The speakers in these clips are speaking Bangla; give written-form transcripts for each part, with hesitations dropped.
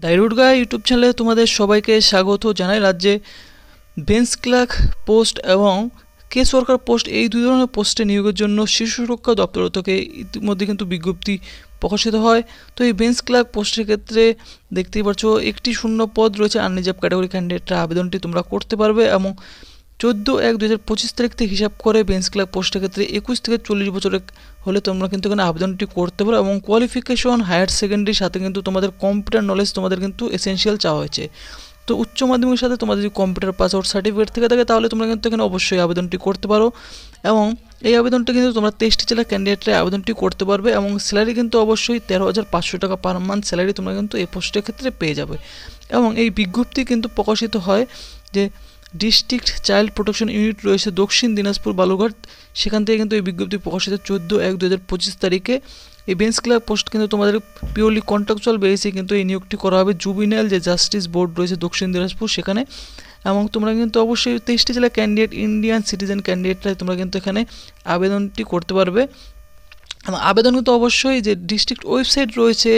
দাইরুড গাই ইউটিউব চ্যানেলে তোমাদের সবাইকে স্বাগত জানাই। রাজ্যে বেঞ্চ ক্লার্ক পোস্ট এবং কেস ওয়ার্কার পোস্ট এই দুই ধরনের পোস্টে নিয়োগের জন্য শিশু সুরক্ষা দপ্তর থেকে ইতিমধ্যে কিন্তু বিজ্ঞপ্তি প্রকাশিত হয়। তো এই বেঞ্চ ক্লার্ক পোস্টের ক্ষেত্রে দেখতেই পাচ্ছ একটি শূন্য পদ রয়েছে। আনরিজার্ভ ক্যাটাগরি ক্যান্ডিডেটরা আবেদনটি তোমরা করতে পারবে এবং 14/1/2025 তারিখ থেকে হিসাব করে বেঞ্চ ক্লার্ক পোস্টের ক্ষেত্রে 21 থেকে 40 বছরের হলে তোমরা কিন্তু এখানে আবেদনটি করতে পারো এবং কোয়ালিফিকেশন হায়ার সেকেন্ডারির সাথে কিন্তু তোমাদের কম্পিউটার নলেজ তোমাদের কিন্তু এসেনশিয়াল চাওয়া হয়েছে। তো উচ্চ মাধ্যমিকের সাথে তোমাদের যদি কম্পিউটার পাস আউট সার্টিফিকেট থেকে থাকে তাহলে তোমরা কিন্তু এখানে অবশ্যই আবেদনটি করতে পারো এবং এই আবেদনটা কিন্তু তোমরা 23টি জেলার ক্যান্ডিডেটরা আবেদনটি করতে পারবে এবং স্যালারি কিন্তু অবশ্যই 13,500 টাকা পার মান্থ স্যালারি তোমরা কিন্তু এই পোস্টের ক্ষেত্রে পেয়ে যাবে। এবং এই বিজ্ঞপ্তি কিন্তু প্রকাশিত হয় যে ডিস্ট্রিক্ট চাইল্ড প্রোটেকশন ইউনিট রয়েছে দক্ষিণ দিনাজপুর বালুরঘাট, সেখান থেকে কিন্তু এই বিজ্ঞপ্তি প্রকাশিত 14/1/2025 তারিখে। এই বেঞ্চ ক্লার্ক পোস্ট কিন্তু তোমাদের পিওরলি কন্ট্রাকচুয়াল বেসে কিন্তু এই নিয়োগটি করা হবে জুবিনাইল যে জাস্টিস বোর্ড রয়েছে দক্ষিণ দিনাজপুর সেখানে। এবং তোমরা কিন্তু অবশ্যই 23টি জেলা ক্যান্ডিডেট ইন্ডিয়ান সিটিজেন ক্যান্ডিডেটরা তোমরা কিন্তু এখানে আবেদনটি করতে পারবে। এবং আবেদন কিন্তু অবশ্যই যে ডিস্ট্রিক্ট ওয়েবসাইট রয়েছে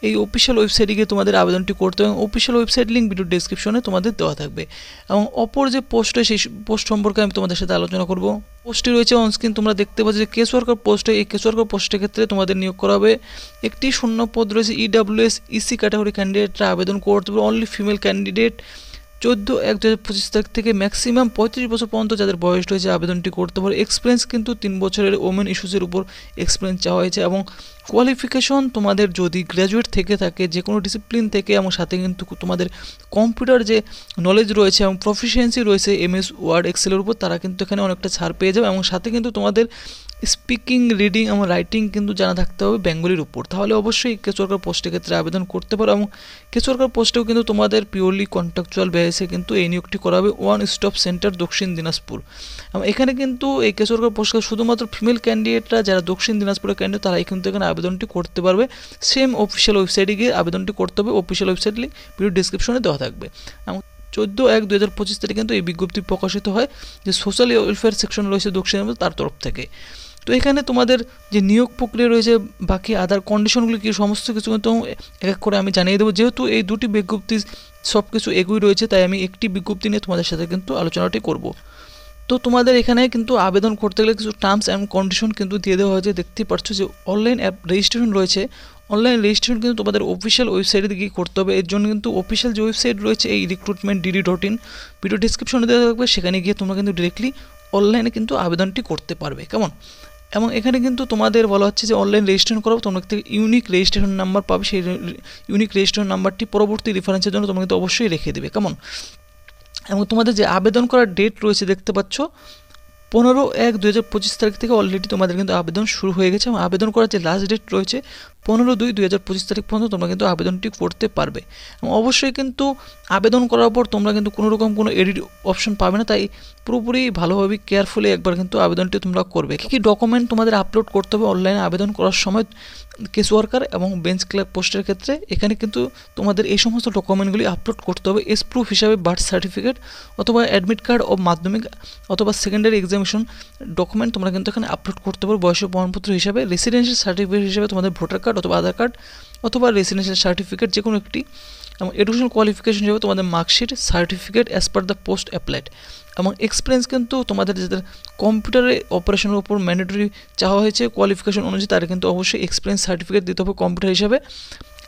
এই অফিসিয়াল ওয়েবসাইটে গিয়ে তোমাদের আবেদনটি করতে হবে এবং অফিসিয়াল ওয়েবসাইট লিঙ্ক ভিডিও ডেসক্রিপশনে তোমাদের দেওয়া থাকবে। এবং অপর যে পোস্ট সেই পোস্ট সম্পর্কে আমি তোমাদের সাথে আলোচনা করব। পোস্টটি রয়েছে অনস্ক্রিন তোমরা দেখতে পাচ্ছ যে কেস ওয়ার্কার পোস্টে, এই কেস ওয়ার্কার পোস্টের ক্ষেত্রে তোমাদের নিয়োগ করা হবে। একটি শূন্য পদ রয়েছে EWS EC ক্যাটাগরি ক্যান্ডিডেটরা আবেদন করতে পারবে, অনলি ফিমেল ক্যান্ডিডেট। 14/1/2025 তারিখ থেকে ম্যাক্সিমাম 35 বছর পর্যন্ত যাদের বয়স রয়েছে আবেদনটি করতে পারে। এক্সপিরিয়েন্স কিন্তু 3 বছরের ওমেন ইস্যুসের উপর এক্সপিরিয়েন্স চাওয়া হয়েছে এবং কোয়ালিফিকেশন তোমাদের যদি গ্র্যাজুয়েট থেকে থাকে যে কোনো ডিসিপ্লিন থেকে এবং সাথে কিন্তু তোমাদের কম্পিউটার যে নলেজ রয়েছে এবং প্রফিসিয়েন্সি রয়েছে MS ওয়ার্ড এক্সেলের উপর, তারা কিন্তু এখানে অনেকটা ছাড় পেয়ে যাবে এবং সাথে কিন্তু তোমাদের স্পিকিং রিডিং এবং রাইটিং কিন্তু জানা থাকতে হবে বেঙ্গলির উপর। তাহলে অবশ্যই কেস ওয়ার্কার পোস্টের ক্ষেত্রে আবেদন করতে পারো এবং কেস ওয়ার্কার পোস্টেও কিন্তু তোমাদের পিওরলি কন্ট্রাকচুয়াল বেসে কিন্তু এই নিয়োগটি করা হবে ওয়ান স্টপ সেন্টার দক্ষিণ দিনাজপুর। এবং এখানে কিন্তু এই কেস ওয়ার্কার পোস্টে শুধুমাত্র ফিমেল ক্যান্ডিডেটরা যারা দক্ষিণ দিনাজপুরের ক্যান্ডিডেট তারাই কিন্তু এখানে আবেদনটি করতে পারবে। সেম অফিসিয়াল ওয়েবসাইটে গিয়ে আবেদনটি করতে হবে, অফিসিয়াল ওয়েবসাইট লিঙ্ক ভিডিও ডিসক্রিপশনে দেওয়া থাকবে। এবং 14/1/2025 তারিখে কিন্তু এই বিজ্ঞপ্তি প্রকাশিত হয় যে সোশ্যাল ওয়েলফেয়ার সেকশন রয়েছে দক্ষিণ তার তরফ থেকে। তো এখানে তোমাদের যে নিয়োগ প্রক্রিয়া রয়েছে বাকি আদার কন্ডিশনগুলি কি সমস্ত কিছু কিন্তু এক এক করে আমি জানিয়ে দেবো। যেহেতু এই দুটি বিজ্ঞপ্তি সব কিছু একই রয়েছে তাই আমি একটি বিজ্ঞপ্তি নিয়ে তোমাদের সাথে কিন্তু আলোচনাটি করব। তো তোমাদের এখানে কিন্তু আবেদন করতে গেলে কিছু টার্মস অ্যান্ড কন্ডিশন কিন্তু দিয়ে দেওয়া হয়েছে। দেখতেই পাচ্ছ যে অনলাইন অ্যাপ রেজিস্ট্রেশন রয়েছে। অনলাইন রেজিস্ট্রেশন কিন্তু তোমাদের অফিসিয়াল ওয়েবসাইটে গিয়ে করতে হবে। এর জন্য কিন্তু অফিসিয়াল যে ওয়েবসাইট রয়েছে এই recruitment.dd.in ভিডিও ডিসক্রিপশনে দেওয়া থাকবে, সেখানে গিয়ে তোমরা কিন্তু ডিরেক্টলি অনলাইনে কিন্তু আবেদনটি করতে পারবে। কেমন? এবং এখানে কিন্তু তোমাদের বলা হচ্ছে যে অনলাইন রেজিস্ট্রেশন করো তোমরা থেকে ইউনিক রেজিস্ট্রেশন নাম্বার পাবে, সেই ইউনিক রেজিস্ট্রেশন নাম্বারটি পরবর্তী রেফারেন্সের জন্য তোমরা কিন্তু অবশ্যই রেখে দেবে। কেমন? এবং তোমাদের যে আবেদন করার ডেট রয়েছে দেখতে পাচ্ছ 15/1/2025 তারিখ থেকে অলরেডি তোমাদের কিন্তু আবেদন শুরু হয়ে গেছে এবং আবেদন করার যে লাস্ট ডেট রয়েছে 15/2/2025 তারিখ পর্যন্ত তোমরা কিন্তু আবেদনটি করতে পারবে। এবং অবশ্যই কিন্তু আবেদন করার পর তোমরা কিন্তু কোনো রকম কোনো এডিট অপশন পাবে না, তাই পুরোপুরি ভালোভাবে কেয়ারফুলি একবার কিন্তু আবেদনটি তোমরা করবে। কী কী ডকুমেন্ট তোমাদের আপলোড করতে হবে অনলাইনে আবেদন করার সময় কেস ওয়ার্কার এবং বেঞ্চ ক্লার্ক পোস্টের ক্ষেত্রে, এখানে কিন্তু তোমাদের এই সমস্ত ডকুমেন্টগুলি আপলোড করতে হবে। এস প্রুফ হিসাবে বার্থ সার্টিফিকেট অথবা অ্যাডমিট কার্ড ও মাধ্যমিক অথবা সেকেন্ডারি এক্সামিনেশন ডকুমেন্ট তোমরা কিন্তু এখানে আপলোড করতে পারো বয়সের প্রমাণপত্র হিসাবে। রেসিডেন্সিয়াল সার্টিফিকেট হিসাবে তোমাদের ভোটার কার্ড অথবা আধার কার্ড অথবা রেসিডেন্সিয়াল সার্টিফিকেট যে কোনো একটি, এবং এডুকেশন কোয়ালিফিকেশন হিসেবে তোমাদের marksheet certificate as per the post applied. এবং এক্সপিরিয়েন্স কিন্তু তোমাদের যাদের কম্পিউটারে অপারেশনের উপর ম্যান্ডেটরি চাওয়া হয়েছে কোয়ালিফিকেশন অনুযায়ী তারা কিন্তু অবশ্যই এক্সপিরিয়েন্স সার্টিফিকেট দিতে হবে কম্পিউটার হিসাবে।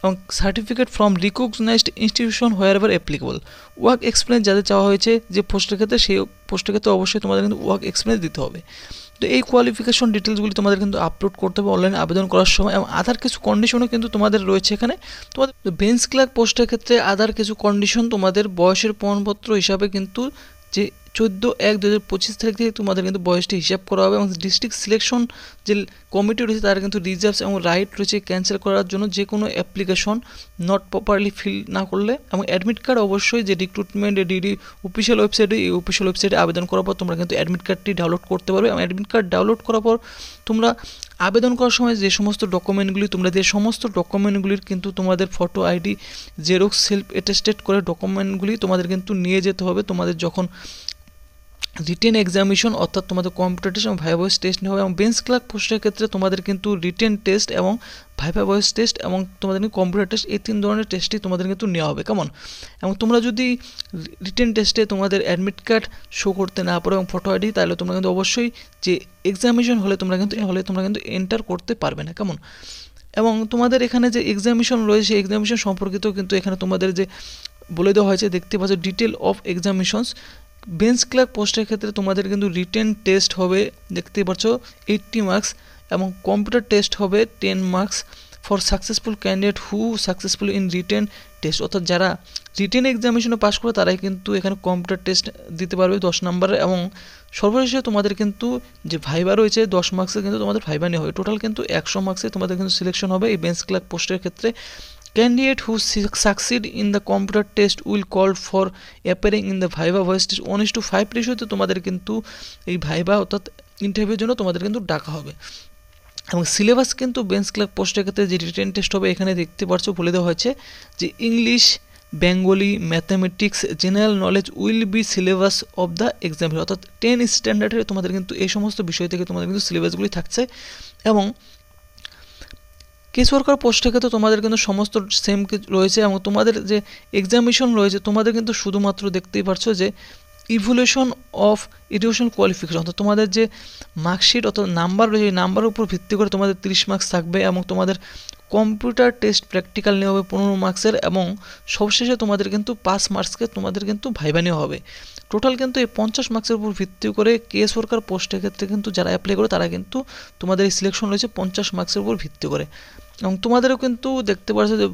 এবং certificate from recognised institution wherever applicable. Work experience যাদের চাওয়া হয়েছে যে পোস্টের ক্ষেত্রে সেই পোস্টের ক্ষেত্রে অবশ্যই তোমাদের কিন্তু ওয়ার্ক এক্সপিরিয়েন্স দিতে হবে। তো এই কোয়ালিফিকেশন ডিটেলসগুলি তোমাদের কিন্তু আপলোড করতে হবে অনলাইনে আবেদন করার সময়। এবং আদার কিছু কন্ডিশনও কিন্তু তোমাদের রয়েছে এখানে। তোমাদের বেঞ্চ ক্লার্ক পোস্টের ক্ষেত্রে আদার কিছু কন্ডিশন তোমাদের বয়সের প্রমাণপত্র হিসাবে কিন্তু যে 14/1/2025 তারিখ থেকে তোমাদের কিন্তু বয়সটি হিসাব করা হবে। এবং ডিস্ট্রিক্ট সিলেকশন যে কমিটি রয়েছে তারা কিন্তু রিজার্ভস এবং রাইট রয়েছে ক্যান্সেল করার জন্য যে কোনো অ্যাপ্লিকেশন নট প্রপারলি ফিল না করলে। এবং অ্যাডমিট কার্ড অবশ্যই যে রিক্রুটমেন্ট DD অফিসিয়াল ওয়েবসাইটে, এই অফিসিয়াল ওয়েবসাইটে আবেদন করার পর তোমরা কিন্তু অ্যাডমিট কার্ডটি ডাউনলোড করতে পারবে। এবং অ্যাডমিট কার্ড ডাউনলোড করার পর তোমরা আবেদন করার সময় যে সমস্ত ডকুমেন্টগুলি তোমরা যে সমস্ত ডকুমেন্টগুলির কিন্তু তোমাদের photo ID xerox self attested করে ডকুমেন্টগুলি তোমাদের কিন্তু নিয়ে যেতে হবে তোমাদের যখন রিটেন এক্সামিনেশন অর্থাৎ তোমাদের কম্পিউটার টেস্ট এবং ভাইভা ভয়েস টেস্ট নেওয়া হবে। এবং বেঞ্চ ক্লার্ক পোস্টের ক্ষেত্রে তোমাদের কিন্তু রিটেন টেস্ট এবং ভাইভা ভয়েস টেস্ট এবং তোমাদের কিন্তু কম্পিউটার টেস্ট, এই 3 ধরনের টেস্টই তোমাদের কিন্তু নেওয়া হবে। কেমন? এবং তোমরা যদি রিটেন টেস্টে তোমাদের অ্যাডমিট কার্ড শো করতে না পারো এবং ফটো আইডি, তাহলে তোমরা কিন্তু অবশ্যই যে এক্সামিনেশন তোমরা কিন্তু এন্টার করতে পারবে না। কেমন? এবং তোমাদের এখানে যে এক্সামিনেশন রয়েছে, এক্সামিনেশন সম্পর্কিত কিন্তু এখানে তোমাদের যে বলে দেওয়া হয়েছে, দেখতে পাচ্ছ detail of examinations. Bench clerk পোস্টের ক্ষেত্রে তোমাদের কিন্তু রিটেন টেস্ট হবে, দেখতে পাচ্ছ 80 মার্কস, এবং কম্পিউটার টেস্ট হবে 10 marks for successful candidate who successful in written test. অর্থাৎ যারা রিটেন এক্সামিনেশনে পাস করে তারাই কিন্তু এখানে কম্পিউটার টেস্ট দিতে পারবে 10 নম্বরের। এবং সর্বশেষে তোমাদের কিন্তু যে ভাইবা রয়েছে 10 মার্কসে কিন্তু তোমাদের ভাইবা নেওয়া হবে। টোটাল কিন্তু 100 মার্কসে তোমাদের কিন্তু সিলেকশন হবে এই বেঞ্চ ক্লার্ক পোস্টের ক্ষেত্রে। Candidate who succeed in the computer test will call for appearing in the viva voice test 1:5 রেশিওতে তোমাদের কিন্তু এই ভাইবা অর্থাৎ ইন্টারভিউর জন্য তোমাদের কিন্তু ডাকা হবে। এবং সিলেবাস কিন্তু বেঞ্চ ক্লার্ক পোস্টের ক্ষেত্রে যে রিটেন টেস্ট হবে এখানে দেখতে পাচ্ছ বলে দেওয়া হয়েছে যে English, Bengali, mathematics, general knowledge will be syllabus of the exam. অর্থাৎ 10 স্ট্যান্ডার্ডের তোমাদের কিন্তু এই সমস্ত বিষয় থেকে তোমাদের কিন্তু সিলেবাসগুলি থাকছে। এবং কেস ওয়ার্কার পোস্টের ক্ষেত্রে তোমাদের কিন্তু সমস্ত সেম রয়েছে। এবং তোমাদের যে এক্সামিনেশন রয়েছে তোমাদের কিন্তু শুধুমাত্র দেখতেই পারছো যে ইভ্যালুয়েশন অফ এডুকেশন কোয়ালিফিকেশন, অর্থাৎ তোমাদের যে মার্কশিট অর্থাৎ নাম্বার রয়েছে এই নাম্বারের উপর ভিত্তি করে তোমাদের 30 মার্কস থাকবে। এবং তোমাদের কম্পিউটার টেস্ট প্র্যাকটিক্যাল নেওয়া হবে 15 মার্কসের। এবং সবশেষে তোমাদের কিন্তু 5 মার্কসকে তোমাদের কিন্তু ভাইবা নেওয়া হবে। টোটাল কিন্তু এই 50 মার্কসের উপর ভিত্তি করে কেস ওয়ার্কার পোস্টের ক্ষেত্রে কিন্তু যারা অ্যাপ্লাই করে তারা কিন্তু তোমাদের এই সিলেকশন রয়েছে 50 মার্কসের উপর ভিত্তি করে। এবং তোমাদেরও কিন্তু দেখতে পাচ্ছ যে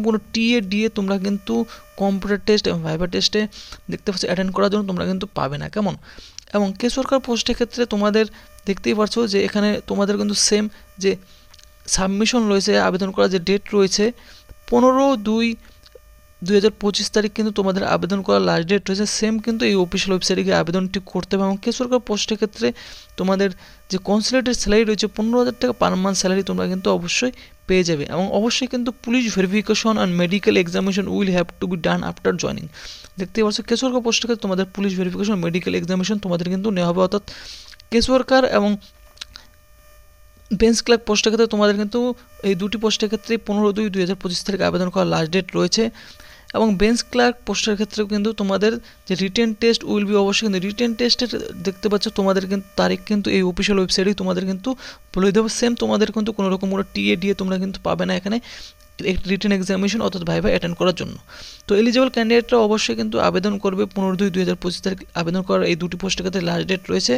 কোনো টিএ ডিএ তোমরা কিন্তু কম্পিউটার টেস্ট এবং ভাইবা টেস্টে দেখতে পাচ্ছ অ্যাটেন্ড করার জন্য তোমরা কিন্তু পাবে না। কেমন? এবং কেস ওয়ার্কার পোস্টের ক্ষেত্রে তোমাদের দেখতেই পাচ্ছ যে এখানে তোমাদের কিন্তু সেম যে সাবমিশন রয়েছে, আবেদন করার যে ডেট রয়েছে 15/2/2025 তারিখ কিন্তু তোমাদের আবেদন করার লাস্ট ডেট রয়েছে। সেম কিন্তু এই অফিসিয়াল ওয়েবসাইটে গিয়ে আবেদনটি করতে হবে। এবং কেস ওয়ার্কার পোস্টের ক্ষেত্রে তোমাদের যে কনসুলেটের স্যালারি রয়েছে 15,000 টাকা পার মান্থ স্যালারি তোমরা কিন্তু অবশ্যই পেয়ে যাবে। এবং অবশ্যই কিন্তু police verification and medical examination will have to be done after joining. দেখতে পাচ্ছ কেস ওয়ার্কার পোস্টের ক্ষেত্রে তোমাদের পুলিশ ভেরিফিকেশন মেডিকেল এক্সামিনেশন তোমাদের কিন্তু নেওয়া হবে। অর্থাৎ কেস ওয়ার্কার এবং বেঞ্চ ক্লার্ক পোস্টের ক্ষেত্রে তোমাদের কিন্তু এই দুটি পোস্টের ক্ষেত্রে 15/2/2025 তারিখ আবেদন করার লাস্ট ডেট রয়েছে। এবং বেঞ্চ ক্লার্ক পোস্টের ক্ষেত্রেও কিন্তু তোমাদের যে রিটেন টেস্ট উইল বি অবশ্যই কিন্তু রিটেন টেস্টের দেখতে পাচ্ছ তোমাদের কিন্তু তারিখ কিন্তু এই অফিসিয়াল ওয়েবসাইটেই তোমাদের কিন্তু বলে দেবো। সেম তোমাদের কিন্তু কোনো রকম কোনো টিএ ডিএ তোমরা কিন্তু পাবে না এখানে রিটেন এক্সামিনেশন অর্থাৎ ভাইভা অ্যাটেন্ড করার জন্য। তো এলিজিবল ক্যান্ডিডেটরা অবশ্যই কিন্তু আবেদন করবে 15/2/2025 তারিখ আবেদন করার এই দুটি পোস্টের ক্ষেত্রে লাস্ট ডেট রয়েছে।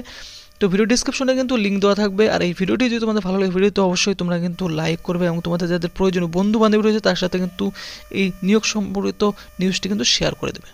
তো ভিডিও ডিসক্রিপশনে কিন্তু লিঙ্ক দেওয়া থাকবে। আর এই ভিডিওটি যদি তোমাদের ভালো লাগে ভিডিওতে অবশ্যই তোমরা কিন্তু লাইক করবে এবং তোমাদের যাদের প্রয়োজনীয় বন্ধু বান্ধবী রয়েছে তার সাথে কিন্তু এই নিয়োগ সম্পর্কিত নিউজটি কিন্তু শেয়ার করে দেবে।